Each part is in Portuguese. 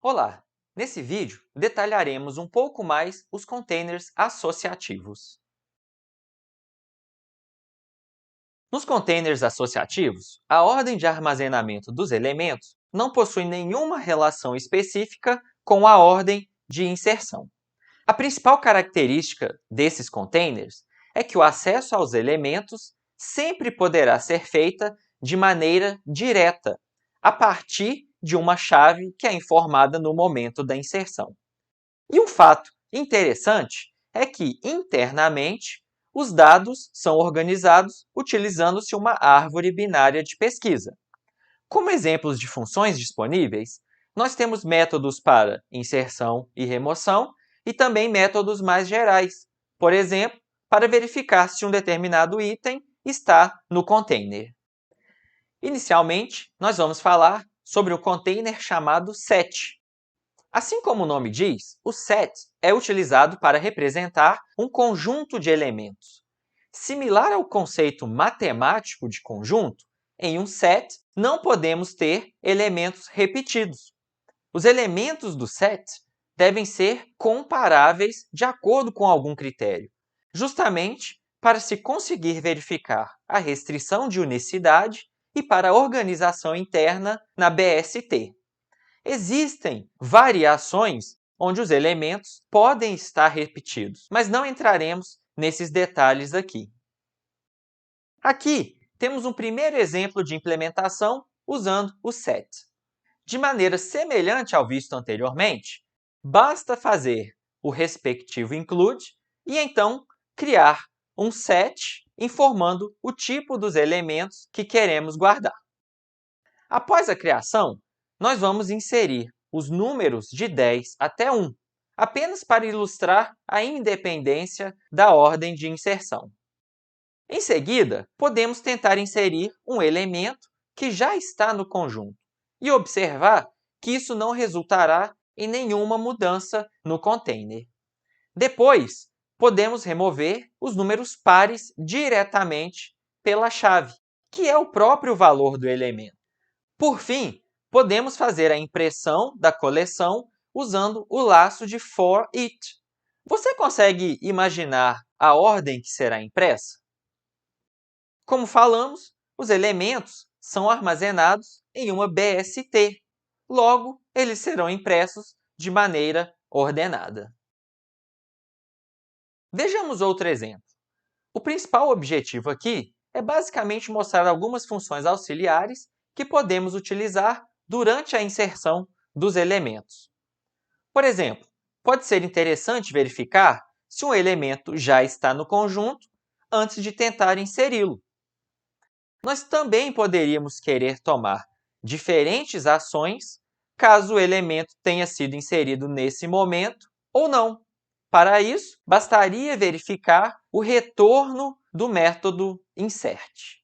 Olá! Nesse vídeo, detalharemos um pouco mais os containers associativos. Nos containers associativos, a ordem de armazenamento dos elementos não possui nenhuma relação específica com a ordem de inserção. A principal característica desses containers é que o acesso aos elementos sempre poderá ser feita de maneira direta, a partir de uma chave que é informada no momento da inserção. E um fato interessante é que, internamente, os dados são organizados utilizando-se uma árvore binária de pesquisa. Como exemplos de funções disponíveis, nós temos métodos para inserção e remoção e também métodos mais gerais, por exemplo, para verificar se um determinado item está no container. Inicialmente, nós vamos falar sobre o container chamado set. Assim como o nome diz, o set é utilizado para representar um conjunto de elementos. Similar ao conceito matemático de conjunto, em um set não podemos ter elementos repetidos. Os elementos do set devem ser comparáveis de acordo com algum critério, justamente para se conseguir verificar a restrição de unicidade e para a organização interna na BST. Existem variações onde os elementos podem estar repetidos, mas não entraremos nesses detalhes aqui. Aqui temos um primeiro exemplo de implementação usando o set. De maneira semelhante ao visto anteriormente, basta fazer o respectivo include e então criar um set informando o tipo dos elementos que queremos guardar. Após a criação, nós vamos inserir os números de 10 até 1, apenas para ilustrar a independência da ordem de inserção. Em seguida, podemos tentar inserir um elemento que já está no conjunto e observar que isso não resultará em nenhuma mudança no container. Depois, podemos remover os números pares diretamente pela chave, que é o próprio valor do elemento. Por fim, podemos fazer a impressão da coleção usando o laço de for each. Você consegue imaginar a ordem que será impressa? Como falamos, os elementos são armazenados em uma BST. Logo, eles serão impressos de maneira ordenada. Vejamos outro exemplo. O principal objetivo aqui é basicamente mostrar algumas funções auxiliares que podemos utilizar durante a inserção dos elementos. Por exemplo, pode ser interessante verificar se um elemento já está no conjunto antes de tentar inseri-lo. Nós também poderíamos querer tomar diferentes ações caso o elemento tenha sido inserido nesse momento ou não. Para isso, bastaria verificar o retorno do método insert.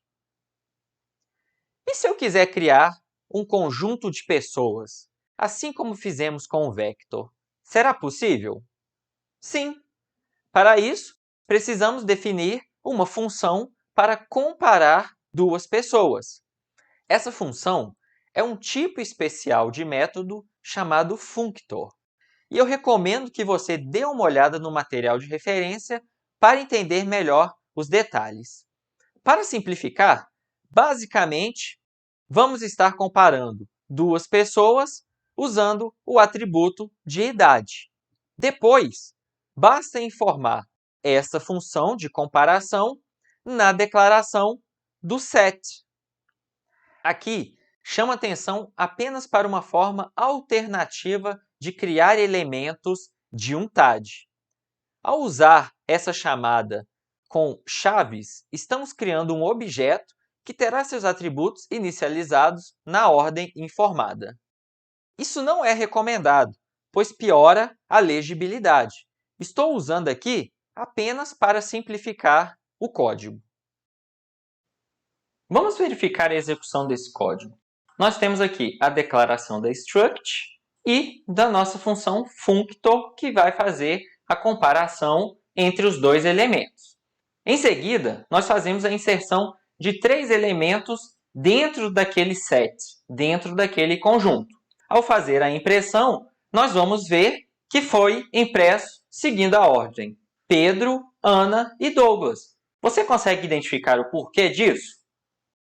E se eu quiser criar um conjunto de pessoas, assim como fizemos com o vector, será possível? Sim! Para isso, precisamos definir uma função para comparar duas pessoas. Essa função é um tipo especial de método chamado functor. E eu recomendo que você dê uma olhada no material de referência para entender melhor os detalhes. Para simplificar, basicamente, vamos estar comparando duas pessoas usando o atributo de idade. Depois, basta informar essa função de comparação na declaração do set. Aqui, chama atenção apenas para uma forma alternativa de criar elementos de um TAD. Ao usar essa chamada com chaves, estamos criando um objeto que terá seus atributos inicializados na ordem informada. Isso não é recomendado, pois piora a legibilidade. Estou usando aqui apenas para simplificar o código. Vamos verificar a execução desse código. Nós temos aqui a declaração da struct e da nossa função functor, que vai fazer a comparação entre os dois elementos. Em seguida, nós fazemos a inserção de 3 elementos dentro daquele set, dentro daquele conjunto. Ao fazer a impressão, nós vamos ver que foi impresso seguindo a ordem: Pedro, Ana e Douglas. Você consegue identificar o porquê disso?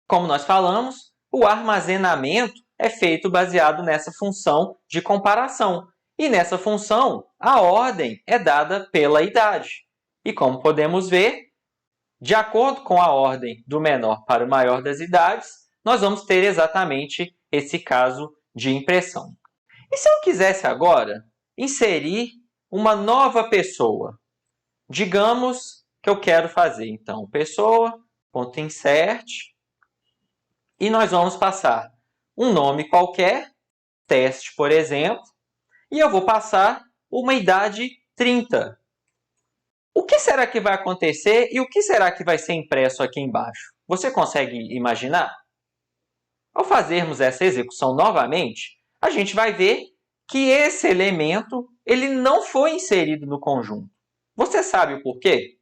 Como nós falamos, o armazenamento é feito baseado nessa função de comparação. E nessa função, a ordem é dada pela idade. E como podemos ver, de acordo com a ordem do menor para o maior das idades, nós vamos ter exatamente esse caso de impressão. E se eu quisesse agora inserir uma nova pessoa? Digamos que eu quero fazer, então, pessoa.insert, e nós vamos passar um nome qualquer, teste, por exemplo, e eu vou passar uma idade 30. O que será que vai acontecer e o que será que vai ser impresso aqui embaixo? Você consegue imaginar? Ao fazermos essa execução novamente, a gente vai ver que esse elemento ele não foi inserido no conjunto. Você sabe o porquê?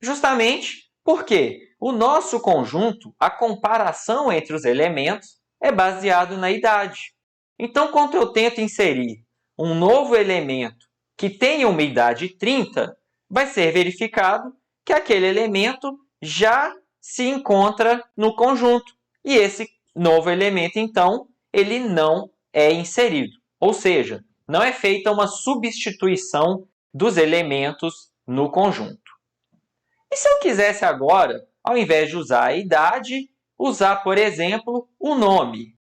Justamente porque o nosso conjunto, a comparação entre os elementos, é baseado na idade. Então, quando eu tento inserir um novo elemento que tenha uma idade 30, vai ser verificado que aquele elemento já se encontra no conjunto. E esse novo elemento, então, ele não é inserido. Ou seja, não é feita uma substituição dos elementos no conjunto. E se eu quisesse agora, ao invés de usar a idade, usar, por exemplo, o nome?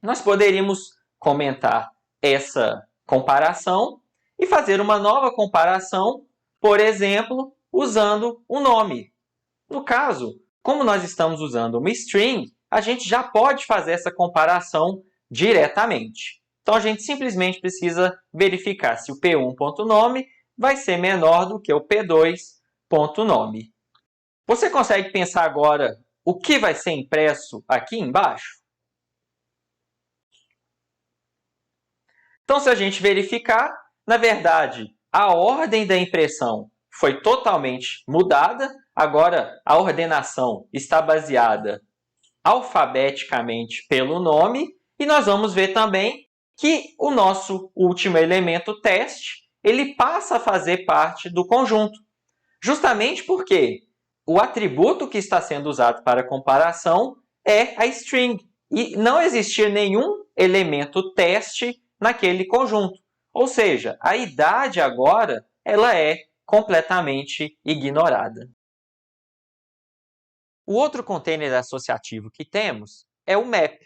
Nós poderíamos comentar essa comparação e fazer uma nova comparação, por exemplo, usando o nome. No caso, como nós estamos usando uma string, a gente já pode fazer essa comparação diretamente. Então, a gente simplesmente precisa verificar se o p1.nome vai ser menor do que o p2.nome. Você consegue pensar agora o que vai ser impresso aqui embaixo? Então, se a gente verificar, na verdade, a ordem da impressão foi totalmente mudada. Agora, a ordenação está baseada alfabeticamente pelo nome. E nós vamos ver também que o nosso último elemento teste, ele passa a fazer parte do conjunto. Justamente porque o atributo que está sendo usado para comparação é a string. E não existia nenhum elemento teste naquele conjunto. Ou seja, a idade agora ela é completamente ignorada. O outro container associativo que temos é o map.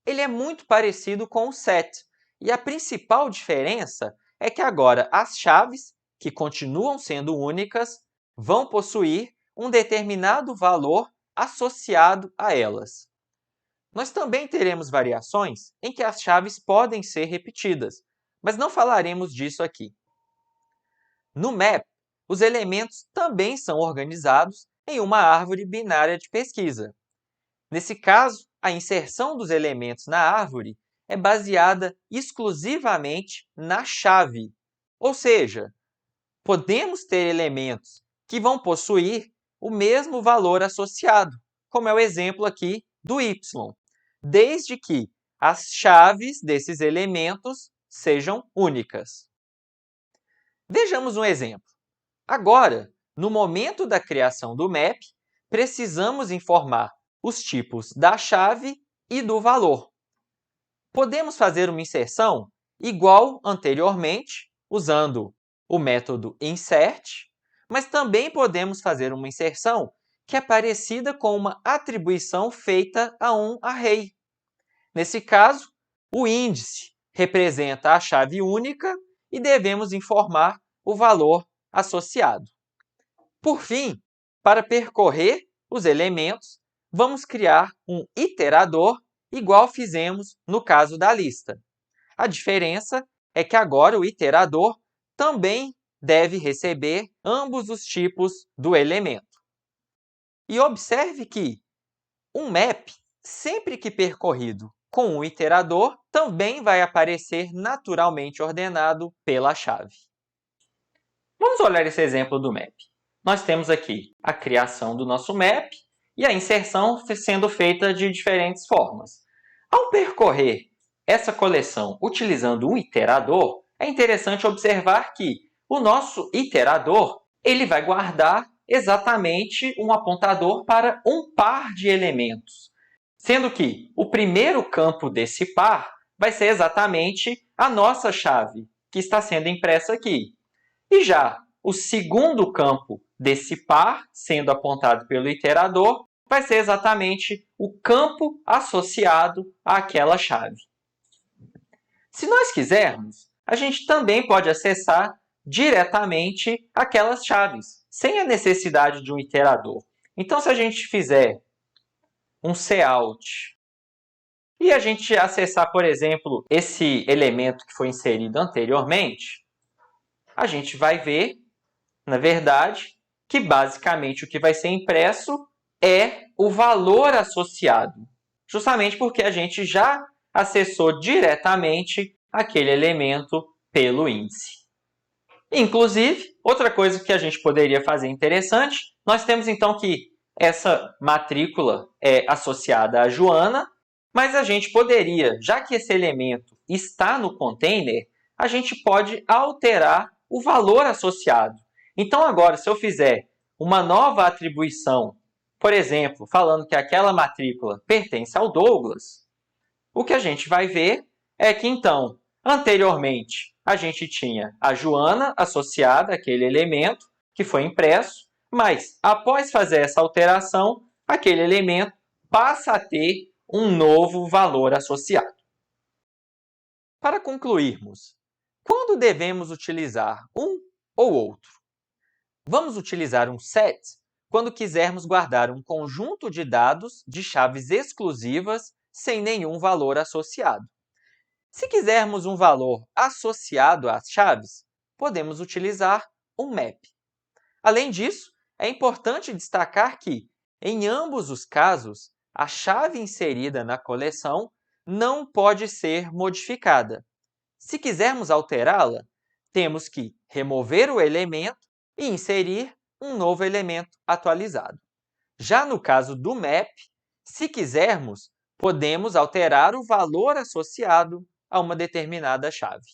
Ele é muito parecido com o set. E a principal diferença é que agora as chaves, que continuam sendo únicas, vão possuir um determinado valor associado a elas. Nós também teremos variações em que as chaves podem ser repetidas, mas não falaremos disso aqui. No map, os elementos também são organizados em uma árvore binária de pesquisa. Nesse caso, a inserção dos elementos na árvore é baseada exclusivamente na chave. Ou seja, podemos ter elementos que vão possuir o mesmo valor associado, como é o exemplo aqui do y, desde que as chaves desses elementos sejam únicas. Vejamos um exemplo. Agora, no momento da criação do map, precisamos informar os tipos da chave e do valor. Podemos fazer uma inserção igual anteriormente, usando o método insert, mas também podemos fazer uma inserção que é parecida com uma atribuição feita a um array. Nesse caso, o índice representa a chave única e devemos informar o valor associado. Por fim, para percorrer os elementos, vamos criar um iterador igual fizemos no caso da lista. A diferença é que agora o iterador também deve receber ambos os tipos do elemento. E observe que um map, sempre que percorrido com um iterador, também vai aparecer naturalmente ordenado pela chave. Vamos olhar esse exemplo do map. Nós temos aqui a criação do nosso map e a inserção sendo feita de diferentes formas. Ao percorrer essa coleção utilizando um iterador, é interessante observar que o nosso iterador ele vai guardar exatamente um apontador para um par de elementos, sendo que o primeiro campo desse par vai ser exatamente a nossa chave, que está sendo impressa aqui. E já o segundo campo desse par, sendo apontado pelo iterador, vai ser exatamente o campo associado àquela chave. Se nós quisermos, a gente também pode acessar diretamente aquelas chaves, sem a necessidade de um iterador. Então, se a gente fizer um cout e a gente acessar, por exemplo, esse elemento que foi inserido anteriormente, a gente vai ver, na verdade, que basicamente o que vai ser impresso é o valor associado, justamente porque a gente já acessou diretamente aquele elemento pelo índice. Inclusive, outra coisa que a gente poderia fazer interessante, nós temos então que essa matrícula é associada a Joana, mas a gente poderia, já que esse elemento está no container, a gente pode alterar o valor associado. Então, agora, se eu fizer uma nova atribuição, por exemplo, falando que aquela matrícula pertence ao Douglas, o que a gente vai ver é que, então, anteriormente, a gente tinha a Joana associada àquele elemento que foi impresso, mas, após fazer essa alteração, aquele elemento passa a ter um novo valor associado. Para concluirmos, quando devemos utilizar um ou outro? Vamos utilizar um set quando quisermos guardar um conjunto de dados de chaves exclusivas sem nenhum valor associado. Se quisermos um valor associado às chaves, podemos utilizar um map. Além disso, é importante destacar que, em ambos os casos, a chave inserida na coleção não pode ser modificada. Se quisermos alterá-la, temos que remover o elemento e inserir um novo elemento atualizado. Já no caso do map, se quisermos, podemos alterar o valor associado a uma determinada chave.